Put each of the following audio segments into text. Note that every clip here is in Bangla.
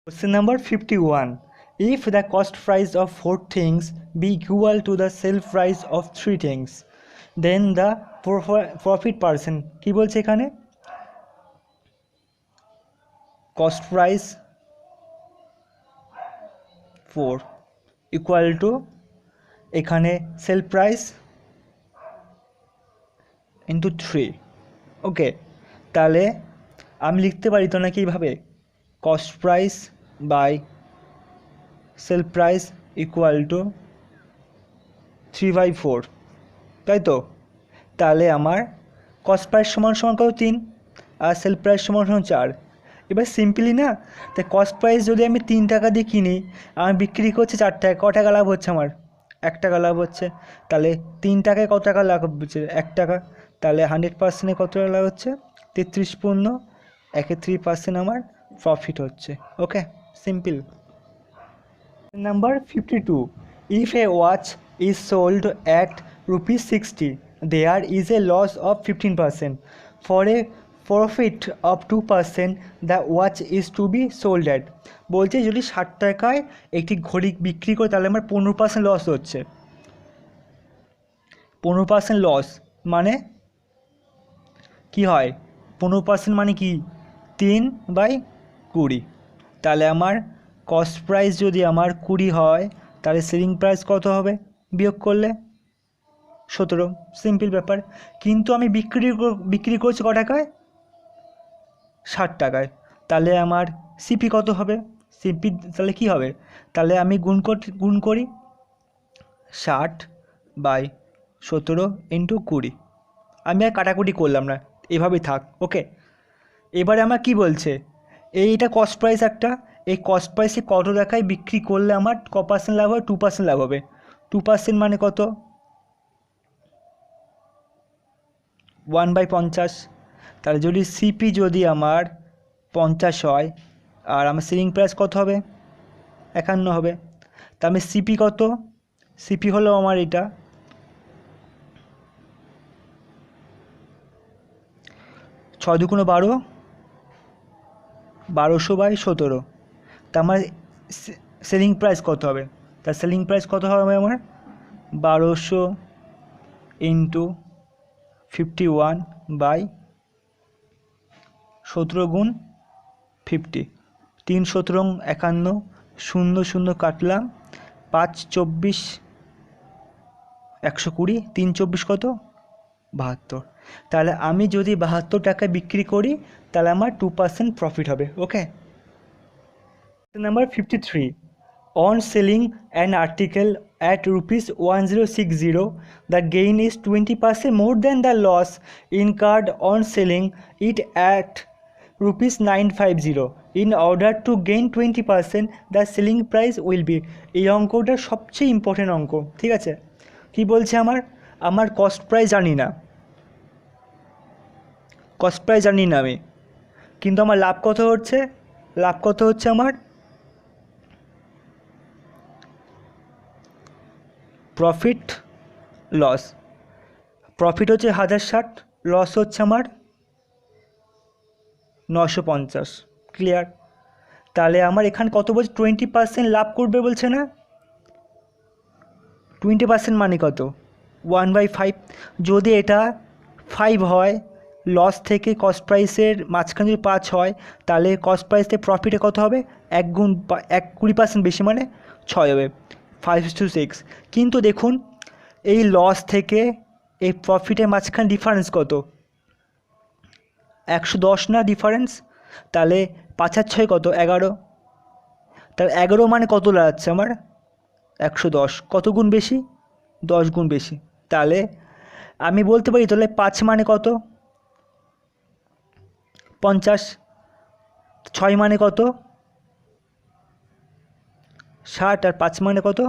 Question number 51. If the cost price of 4 things be equal to the sale price of 3 things, then the profit percent কি বলছে এখানে cost price 4 equal to এখানে sale price into 3. ওকে, তাহলে আমি লিখতে পারি তো নাকি এইভাবে cost price by sell price equal to 3/4, তাই তো? তাহলে আমার কস্ট প্রাইস সমান সমান কত 3 আর সেল প্রাইস সমান সমান 4। এবার সিম্পলি না, তাই কস্ট প্রাইস যদি আমি 3 টাকা দিয়ে কিনি, আমি বিক্রি করছি 4 টাকা, ক টাকা লাভ হচ্ছে আমার? 1 টাকা লাভ হচ্ছে। তাহলে 3 টাকায় কত টাকা লাভ হচ্ছে? 1 টাকা। তাহলে 100%-এ কত টাকা লাভ হচ্ছে? 33.13% আমার প্রফিট হচ্ছে। ওকে, simple. Number 52. If a watch is sold at ₹60, there is a loss of 15%. For a profit of 2%, the watch is to be sold at. বলছে যদি 60 টাকায় একটি ঘড়ি বিক্রি করে তাহলে আমার 15% লস হচ্ছে। 15% লস মানে কি হয়? 15% মানে কি? 3/20। তাহলে আমার কস্ট প্রাইস যদি আমার 20 হয়, তাহলে সেলিং প্রাইস কত হবে বিয়োগ করলে? 17। সিম্পল ব্যাপার। কিন্তু আমি বিক্রি করছি ক টাকায়? 60 টাকায়। তাহলে আমার সিপি কত হবে? সিপি তাহলে কি হবে? তাহলে আমি গুণ করি 60/17 ইন্টু 20। আমি আর কাটাকুটি করলাম না, এভাবেই থাক। ওকে, এবারে আমার কি বলছে, এইটা কস্ট প্রাইস একটা, এই কস্ট প্রাইসে কত টাকায় বিক্রি করলে আমার ক পার্সেন্ট লাভ হবে? 2% লাভ হবে। 2% মানে কত? 1/50। তাহলে যদি সিপি যদি আমার 50 হয় আর আমার সেলিং প্রাইস কত হবে? 51 হবে। তা আমি সিপি কত? সিপি হলো আমার এটা 6 × 12, 1200/17। তা আমার সেলিং প্রাইস কত হবে? তা সেলিং প্রাইস কত হবে আমার? 1200 ইন্টু 51/17 গুণ 50। 3 17 51, 0 0 কাটলাম, 5 24, 120, 3 24 কত? 72। তাহলে আমি যদি 72 টাকায় বিক্রি করি তাহলে আমার 2% প্রফিট হবে। ওকে, number 53. On selling an article at ₹1060, the gain is 20% more than the loss incurred on selling it at ₹950. In order to gain 20%, the selling price will be. এই অঙ্কটা সবচেয়ে ইম্পর্টেন্ট অঙ্ক, ঠিক আছে? কি বলছে আমার কস্ট প্রাইস জানি না, আমি, কিন্তু আমার লাভ কত হচ্ছে? আমার প্রফিট লস। প্রফিট হচ্ছে 1060, লস হচ্ছে আমার 950। ক্লিয়ার? তাহলে আমার এখানে কত বলছে? 20% লাভ করবে বলছে না? 20% মানে কত? 1/5। যদি এটা 5 হয়, লস থেকে কস্ট প্রাইসের মাঝখানে যদি 5 হয়, তাহলে কস্ট প্রাইস থেকে প্রফিটে কত হবে? 20% বেশি মানে 6 হবে, 5:6। কিন্তু দেখুন এই লস থেকে এই প্রফিটের মাঝখানে ডিফারেন্স কত? 110 না ডিফারেন্স? তাহলে 5 আর 6 কত? 11। তাহলে 11 মানে কত দাঁড়াচ্ছে আমার? 110। কত গুণ বেশি? 10 গুণ বেশি। তাহলে আমি বলতে পারি তাহলে 5 মানে কত? 50। 6 মানে কত? 60। আর 5 মানে কত?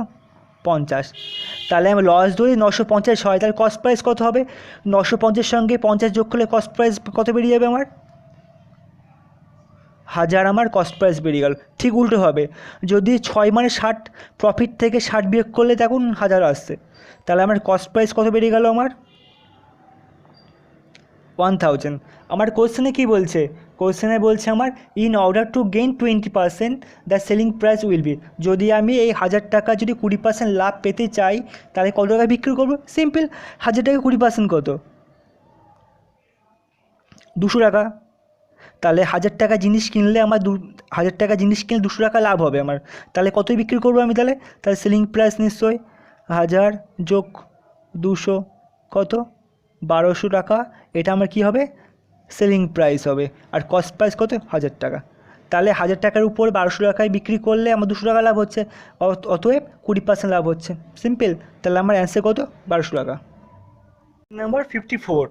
50। তাহলে আমি লস ধরি 950 হয়, তাহলে কস্ট প্রাইস কত হবে? 950 সঙ্গে 50 যোগ করলে কস্ট প্রাইস কত বেরিয়ে যাবে আমার? 1000 আমার কস্ট প্রাইস বেরিয়ে গেল। ঠিক উল্টো হবে, যদি 6 মানে 60, প্রফিট থেকে 60 বিয়োগ করলে দেখুন 1000 আসছে, তাহলে আমার কস্ট প্রাইস কত বেরিয়ে গেল? আমার 1000। আমার কোশ্চেনে কী বলছে, কোশ্চেনে বলছে আমার in order to gain 20% the selling price will be, যদি আমি এই 1000 টাকা যদি 20% লাভ পেতে চাই তাহলে কত টাকা বিক্রি করবো? সিম্পল, 1000 টাকা 20% কত? 200 টাকা। তাহলে 1000 টাকা জিনিস কিনলে আমার 1000 টাকা জিনিস কিনলে 200 টাকা লাভ হবে আমার, তাহলে কতই বিক্রি করবো আমি? তাহলে সেলিং প্রাইস নিশ্চয়ই 1000 যোগ 200 কত? 1200 টাকা। এটা আমার কী হবে? সেলিং প্রাইস হবে। আর কস্ট প্রাইস কত? 1000 টাকা। তাহলে 1000 টাকার উপর 1200 টাকায় বিক্রি করলে আমার 200 টাকা লাভ হচ্ছে, অতএব 20% লাভ হচ্ছে। সিম্পল। তাহলে আমার অ্যান্সার কত? 1200 টাকা। Number 54,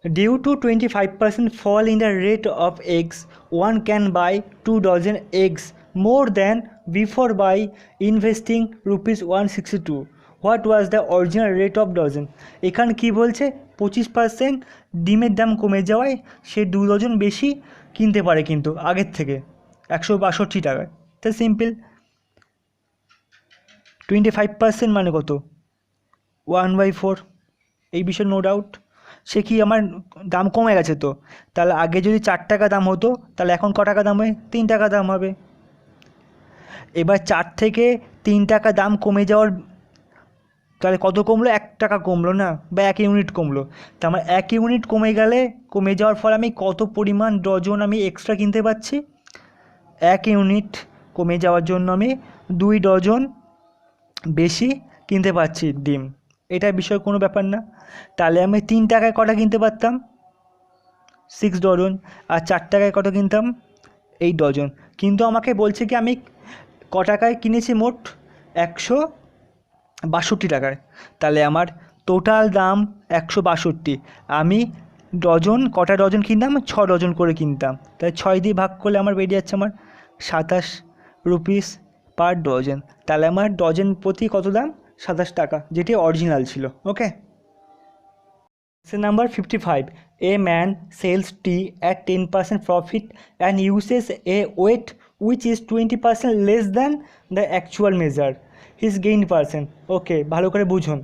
due to 25% fall in the rate of eggs, one can buy 2 dozen eggs more than before by investing rupees 162. What was the original rate of dozen? এখানে কি বলছে? 25% ডিমের দাম কমে যাওয়ায় সে 2 ডজন বেশি কিনতে পারে কিন্তু আগের থেকে 162 টাকায়। তাই সিম্পল, 25% মানে কত? 1/4। এই বিষয়ে নো ডাউট। সে কি আমার দাম কমে গেছে তো, তাহলে আগে যদি 4 টাকা দাম হতো তাহলে এখন ক টাকা দাম হয়? 3 টাকা দাম হবে। এবার 4 থেকে 3 টাকা দাম কমে যাওয়ার, তাহলে কত কমলো? 1 টাকা কমলো না, বা 1 ইউনিট কমলো। তার মানে 1 ইউনিট কমে গেলে, কমে যাওয়ার ফলে আমি কত পরিমাণ ডজন আমি এক্সট্রা কিনতে পারছি? 1 ইউনিট কমে যাওয়ার জন্য আমি 2 ডজন বেশি কিনতে পারছি ডিম। এটা বিষয় কোনো ব্যাপার না। তাহলে আমি 3 টাকায় কটা কিনতে পারতাম? 6 ডজন। আর 4 টাকায় কত কিনতাম? 8 ডজন। কিন্তু আমাকে বলছে কি আমি ক টাকায় কিনেছি? মোট 162 টাকায়। তাহলে আমার টোটাল দাম 162। আমি ডজন, কটা ডজন কিনতাম? 6 ডজন করে কিনতাম। তাই 6 দিয়ে ভাগ করলে আমার বেরিয়ে যাচ্ছে আমার 27 রুপিস পার ডজন। তাহলে আমার ডজন প্রতি কত দাম? 27 টাকা, যেটি অরিজিনাল ছিল। Okay. Number 55, a man sells tea at 10% profit and uses a weight which is 20% less than the actual measure. His gain percent. ওকে, ভালো করে বুঝুন।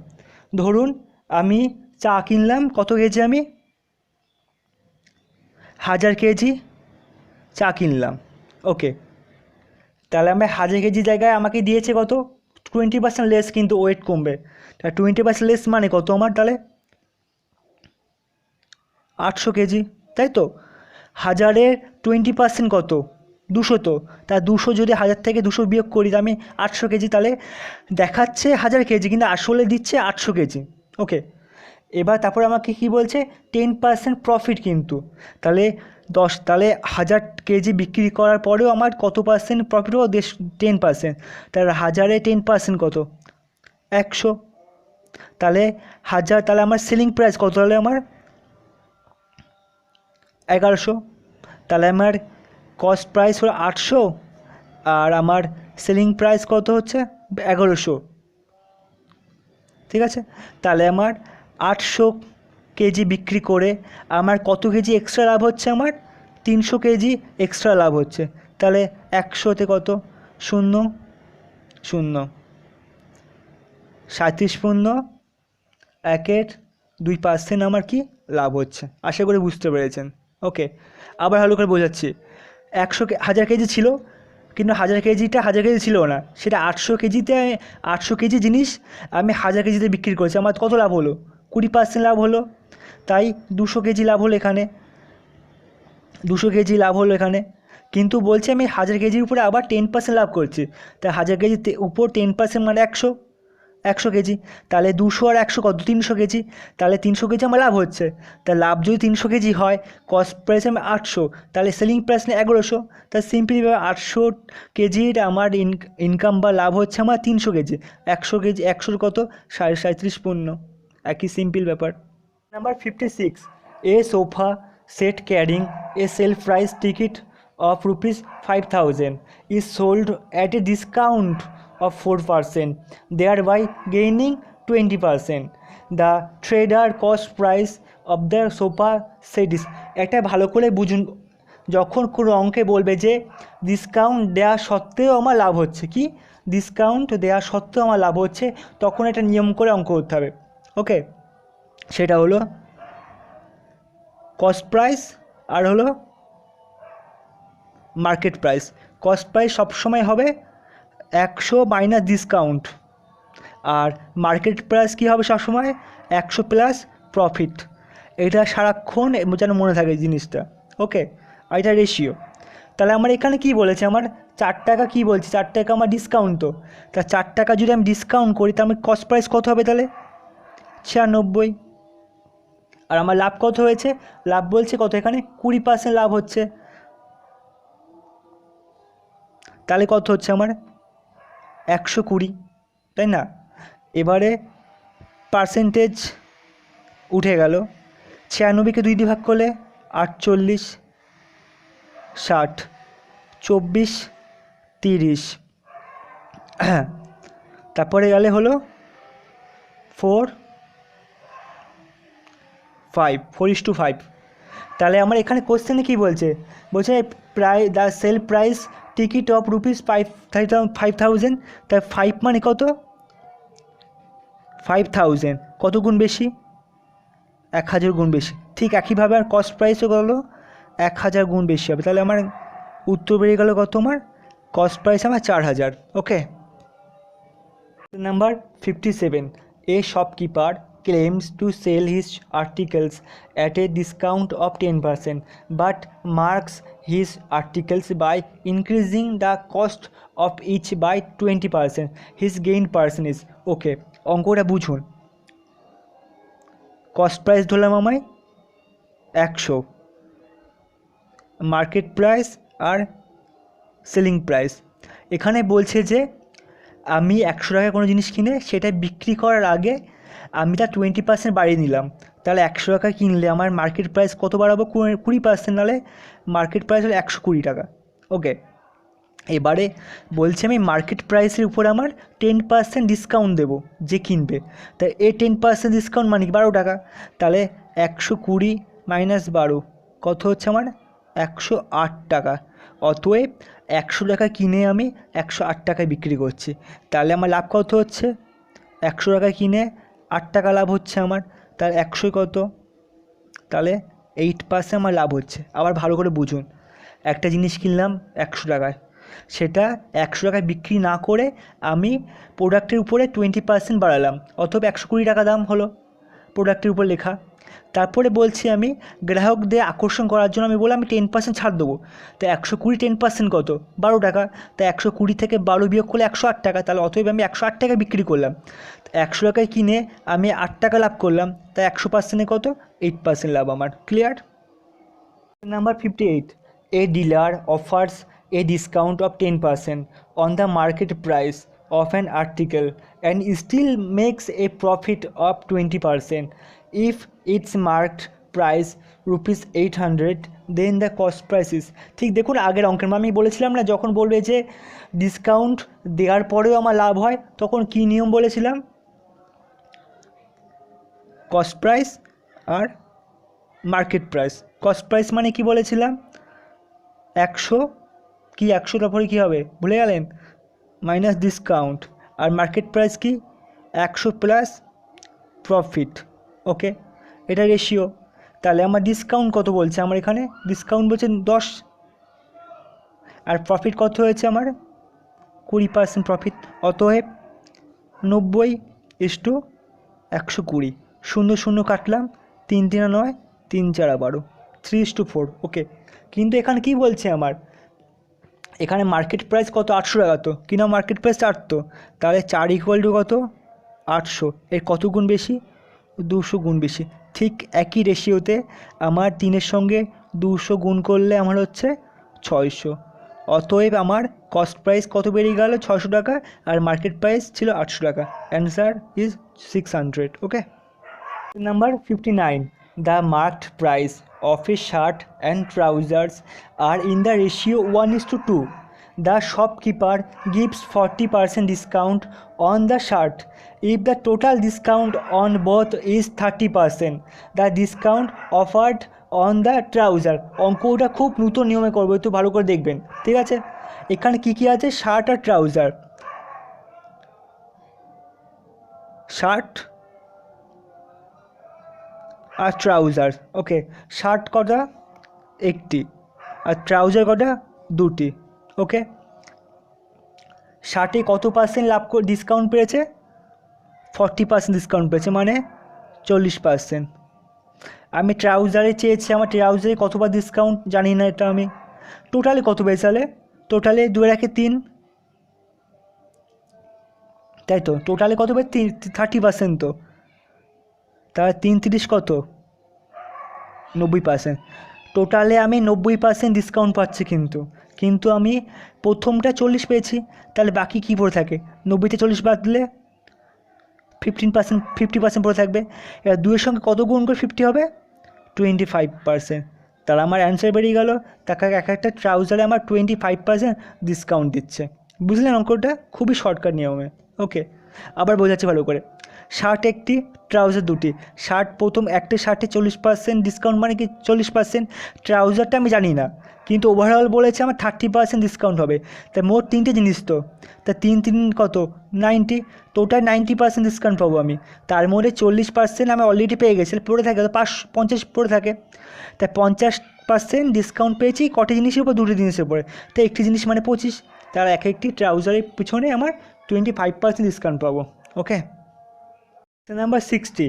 ধরুন আমি চা কিনলাম, কত কেজি? আমি 1000 কেজি চা কিনলাম। ওকে, তাহলে আমি 1000 কেজি জায়গায় আমাকে দিয়েছে কত? 20% লেস, কিন্তু ওয়েট কমবে। তাহলে 20% লেস মানে কত আমার? তাহলে 800 কেজি, তাই তো? 1000-এর 20% কত? 200 তো। তা 200 যদি 1000 থেকে 200 বিয়োগ করি, আমি 800 কেজি। তাহলে দেখাচ্ছে 1000 কেজি, কিন্তু আসলে দিচ্ছে 800 কেজি। ওকে, এবার তারপর আমাকে কি বলছে? 10% প্রফিট কিন্তু। তাহলে 1000 কেজি বিক্রি করার পরেও আমার কত পার্সেন্ট প্রফিট হবে? 10%। তাহলে 1000-এ 10% কত? 100। তাহলে 1000, তাহলে আমার সেলিং প্রাইস কত? তাহলে আমার 1100। তাহলে আমার কস্ট প্রাইস হলো 800, আর আমার সেলিং প্রাইস কত হচ্ছে? 1100। ঠিক আছে, তাহলে আমার 800 কেজি বিক্রি করে আমার কত কেজি এক্সট্রা লাভ হচ্ছে? আমার 300 কেজি এক্সট্রা লাভ হচ্ছে। তাহলে 100-তে কত? 0 0, 37 পূর্ণ 1-এর 2% আমার কি লাভ হচ্ছে। আশা করি বুঝতে পেরেছেন। ওকে, আবার ভালো করে বোঝাচ্ছি। 1000 কেজি ছিল, কিন্তু 1000 কেজিটা 1000 কেজি ছিল না, সেটা 800 কেজিতে, 800 কেজি জিনিস আমি 1000 কেজিতে বিক্রি করেছি। আমার কত লাভ হলো? 20% লাভ হলো। তাই 200 কেজি লাভ হলো এখানে, 200 কেজি লাভ হলো এখানে। কিন্তু বলছে আমি 1000 কেজির উপরে আবার 10% লাভ করছি। তাই 1000 কেজির উপর 10% মানে 100 কেজি। তাহলে 200 আর 100 কত? 300 কেজি। তাহলে 300 কেজি আমার লাভ হচ্ছে। তা লাভ যদি 300 কেজি হয়, কস্ট প্রাইস আমি 800, তাহলে সেলিং প্রাইস না 1100। তাই সিম্পলি 800 কেজির আমার ইনকাম বা লাভ হচ্ছে আমার 300 কেজি। 100 কেজি, 100-র কত? 37 পূর্ণ। একই সিম্পল ব্যাপার। Number 56, a sofa set carrying a sale price ticket of rupees 5000 is sold at a discount of 4%, thereby gaining 20%. The trader cost price of the sofa set is. এটা ভালো করে বুঝুন। যখন কোনো অঙ্কে বলবে যে ডিসকাউন্ট দেওয়া সত্ত্বেও আমার লাভ হচ্ছে, কি ডিসকাউন্ট দেওয়া সত্ত্বেও আমার লাভ হচ্ছে, তখন একটা নিয়ম করে অঙ্ক করতে হবে। ওকে, সেটা হলো কস্ট প্রাইস আর হলো মার্কেট প্রাইস। কস্ট প্রাইস সবসময় হবে 100 মাইনাস ডিসকাউন্ট, আর মার্কেট প্রাইস কী হবে সবসময় 100 প্লাস প্রফিট। এটা সারাক্ষণ যেন মনে থাকে জিনিসটা, ওকে। আর এটা রেশিও। তাহলে আমার এখানে কি বলেছে, আমার 4 টাকা কী বলছে, 4 টাকা আমার ডিসকাউন্ট, তো তা 4 টাকা যদি আমি ডিসকাউন্ট করি তাহলে আমার কস্ট প্রাইস কত হবে তাহলে 96। আর আমার লাভ কত হয়েছে, লাভ বলছে কত, এখানে 20% লাভ হচ্ছে, তাহলে কত হচ্ছে আমার 120, তাই না। এবারে পার্সেন্টেজ উঠে গেল, 96কে 2 দিয়ে ভাগ করলে 48, 60, 24, 30, তারপরে গেলে হলো 4:5। তাহলে আমার এখানে কোশ্চেনে কী বলছে, বলছে the sale price ticket of ₹5,000, তাই 5 মানে কত, 5000 কত গুণ বেশি, 1000 গুণ বেশি। ঠিক একইভাবে আর কস্ট প্রাইসও হলো 1000 গুণ বেশি হবে। তাহলে আমার উত্তর বেরিয়ে গেল কত, আমার কস্ট প্রাইস আমার 4000, okay. Number 57, a shopkeeper claims to sell his articles at a discount of 10% but marks his articles by increasing the cost of each by 20%. His gain person is, okay, অঙ্কটা বুঝুন। কস্ট প্রাইস ধরলাম আমায় 100, মার্কেট প্রাইস আর সেলিং প্রাইস। এখানে বলছে যে আমি 100 টাকায় কোনো জিনিস কিনে সেটা বিক্রি করার আগে আমি তার 20% বাড়িয়ে নিলাম, তাহলে 100 টাকায় কিনলে আমার মার্কেট প্রাইস কত বাড়াবো, 20%, নাহলে মার্কেট প্রাইস হলো 120 টাকা, ওকে। এবারে বলছে আমি মার্কেট প্রাইসের উপর আমার 10% ডিসকাউন্ট দেবো যে কিনবে, তাই এই 10% ডিসকাউন্ট মানে 12 টাকা, তাহলে 120 মাইনাস 12 কত হচ্ছে আমার 108 টাকা। অতএব 100 টাকা কিনে আমি 108 টাকায় বিক্রি করছি, তাহলে আমার লাভ কত হচ্ছে, 100 টাকায় কিনে 8 টাকা লাভ হচ্ছে আমার, তাহলে 100 কত, তাহলে 8% আমার লাভ হচ্ছে। আবার ভালো করে বুঝুন, একটা জিনিস কিনলাম 100 টাকায়, সেটা 100 টাকায় বিক্রি না করে আমি প্রোডাক্টের উপরে 20% বাড়ালাম, অথবা 120 টাকা দাম হলো প্রোডাক্টের উপর লেখা। তারপরে বলছি আমি গ্রাহকদের আকর্ষণ করার জন্য আমি বললাম আমি 10% ছাড় দেবো, তো 120 10% কত 12 টাকা, তাই 120 থেকে 12 বিয়োগ করলে 108 টাকা, তাহলে অতএব আমি 108 টাকায় বিক্রি করলাম, 100 টাকায় কিনে আমি 8 টাকা লাভ করলাম, তাই 100%-এ কত 8% লাভ আমার, clear. Number 58, a dealer offers a discount of 10% on the market price of an article and still makes a profit of 20% if its marked price ₹800, then the cost price is, ঠিক দেখুন আগের অঙ্কের আমি বলেছিলাম না, যখন বলবে যে ডিসকাউন্ট দেওয়ার পরেও আমার লাভ হয় তখন কী নিয়ম বলেছিলাম, কস্ট প্রাইস আর মার্কেট প্রাইস। কস্ট প্রাইস মানে কি বলেছিলাম 100, কি 100 তারপরে কী হবে ভুলে গেলেন, মাইনাস ডিসকাউন্ট, আর মার্কেট প্রাইস কি 100 প্লাস প্রফিট, ওকে। এটা রেশিও। তাহলে আমার ডিসকাউন্ট কত বলছে, আমার এখানে ডিসকাউন্ট বলছে 10, আর প্রফিট কত হয়েছে আমার 20% প্রফিট, অতএব 90:120, 0 0 কাটলাম, 3 3 9, 3 4 12, 3:4, ওকে। কিন্তু এখানে কি বলছে আমার, এখানে মার্কেট প্রাইস কত 800 টাকা, তো কিনা মার্কেট প্রাইস 8, তো তাহলে 4 = কত 800, এর কত গুণ বেশি 200 গুণ বেশি। ঠিক একই রেশিওতে আমার 3-এর সঙ্গে 200 গুণ করলে আমার হচ্ছে 600, অতএব আমার কস্ট প্রাইস কত বেরিয়ে গেল 600 টাকা, আর মার্কেট প্রাইস ছিল 800 টাকা, answer is 600, okay. Number 59, the marked price of a shirt and trousers are in the ratio 1:2. The shopkeeper gives 40% discount on the shirt. If the total discount on both is 30%, the discount offered on the trouser, অঙ্কটা খুব নতুন নিয়মে করবো, একটু ভালো করে দেখবেন, ঠিক আছে। এখানে কি কি আছে, শার্ট আর ট্রাউজার, শার্ট আর ট্রাউজার, ওকে। শার্ট কটা? একটি। আর ট্রাউজার কটা? দুটি, ওকে। শার্টে কত পার্সেন্ট ডিসকাউন্ট পেয়েছে? 40% ডিসকাউন্ট পেয়েছে, মানে 40%। আমি ট্রাউজারে চেয়েছি, আমার ট্রাউজারে কতবার ডিসকাউন্ট জানি না এটা আমি। টোটালে কত পেয়েছে তাহলে? টোটালে 2 রাখে 3, তাই তো। টোটালে কত পেয়েছে? 30%। তো তাহলে 3 × 30 কত? 90%। টোটালে আমি 90% ডিসকাউন্ট পাচ্ছি, কিন্তু আমি প্রথমটা 40 পেয়েছি, তাহলে বাকি কী পড়ে থাকে? 90তে 40 বাদ দিলে 50% পড়ে থাকবে। এবার 2-এর সঙ্গে কত গুণ করে 50 হবে? 25%। তাহলে আমার অ্যান্সার বেরিয়ে গেল। তাকে এক একটা ট্রাউজারে আমার 25% ডিসকাউন্ট দিচ্ছে। বুঝলেন অঙ্কটা? খুবই শর্টকাট নিয়মে, ওকে। আবার বোঝাচ্ছি ভালো করে। শার্ট একটি, ট্রাউজার দুটি। শার্ট প্রথম একটা শার্টে 40% ডিসকাউন্ট, মানে কি 40%। ট্রাউজারটা আমি জানি না, কিন্তু ওভারঅল বলেছে আমার 30% ডিসকাউন্ট হবে। তাই মোট 3টে জিনিস তো, তা 3 কত? 90। টোটাল 90% ডিসকাউন্ট পাবো আমি। তার মধ্যে 40% আমি অলরেডি পেয়ে গেছি, পড়ে থাকে তো 50 পড়ে থাকে। তাই 50% ডিসকাউন্ট পেয়েছি কটি জিনিসের উপর? 2টি জিনিসের উপরে। তাই একটি জিনিস মানে 25। তার এক একটি ট্রাউজারের পিছনে আমার 25% ডিসকাউন্ট পাবো, ওকে। Number 60.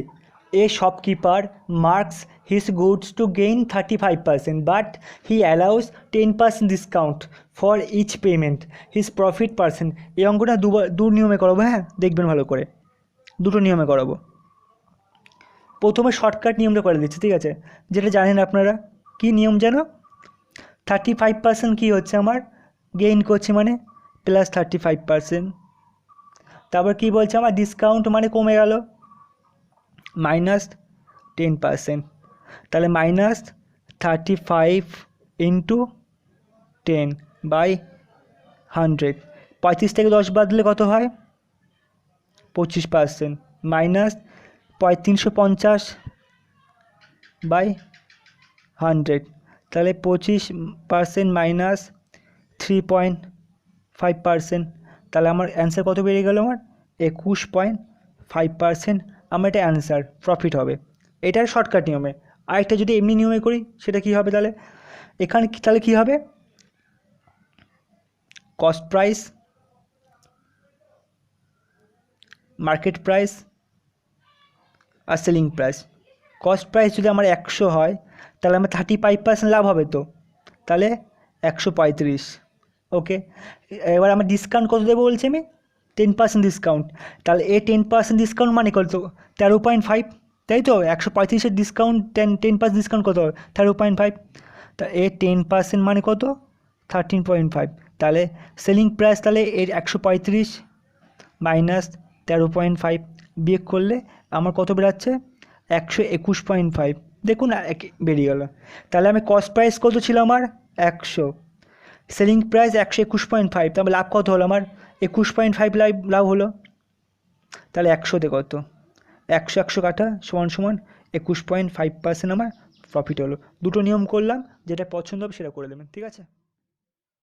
A shopkeeper marks his goods to gain 35%, but he allows 10% discount for each payment. His profit percent. এই অঙ্কটা দু নিয়মে করাবো, হ্যাঁ, দেখবেন ভালো করে। দুটো নিয়মে করাবো। প্রথমে শর্টকাট নিয়মটা করে দিচ্ছি, ঠিক আছে, যেটা জানেন আপনারা। কি নিয়ম যেন? 35% কী হচ্ছে আমার? গেইন করছি, মানে প্লাস 35%। তারপর কী বলছে আমার? ডিসকাউন্ট মানে কমে গেল, -10%। তাহলে -35 × 10/100। 35 থেকে 10 বাদ দিলে কত হয়? 25%। -350/100। তাহলে 25% -3.5%। তাহলে আমার অ্যান্সার কত বেরিয়ে গেল? আমার 21.5% আমার এটা অ্যান্সার প্রফিট হবে। এটার শর্টকাট নিয়মে। আরেকটা যদি এমনি নিয়মে করি, সেটা কী হবে তাহলে? এখানে তাহলে কী হবে? কস্ট প্রাইস, মার্কেট প্রাইস আর সেলিং প্রাইস। কস্ট প্রাইস যদি আমার 100 হয়, তাহলে আমার 35% লাভ হবে তো, তাহলে 135, ওকে। এবার আমার ডিসকাউন্ট কত দেবো বলছি আমি? 10% ডিসকাউন্ট। তাহলে 10% ডিসকাউন্ট মানে কত? 13.5, তাই তো। 135-এর ডিসকাউন্ট 10% ডিসকাউন্ট কত? 13.5। তা 10% মানে কত? 13.5। তাহলে সেলিং প্রাইস, তাহলে 135 - 13.5 বিয়োগ করলে আমার কত বেরাচ্ছে? 121.5। দেখুন বেরিয়ে গেল। তাহলে আমি কস্ট প্রাইস কত ছিল আমার? 100, সেলিং প্রাইস 121.5। তাহলে লাভ কত হলো আমার? 21.5 লাভ হলো। তাহলে 100তে কত? 100 কাটা সমান 21.5% আমার প্রফিট হলো। দুটো নিয়ম করলাম, যেটা পছন্দ হবে সেটা করে দেবেন, ঠিক আছে।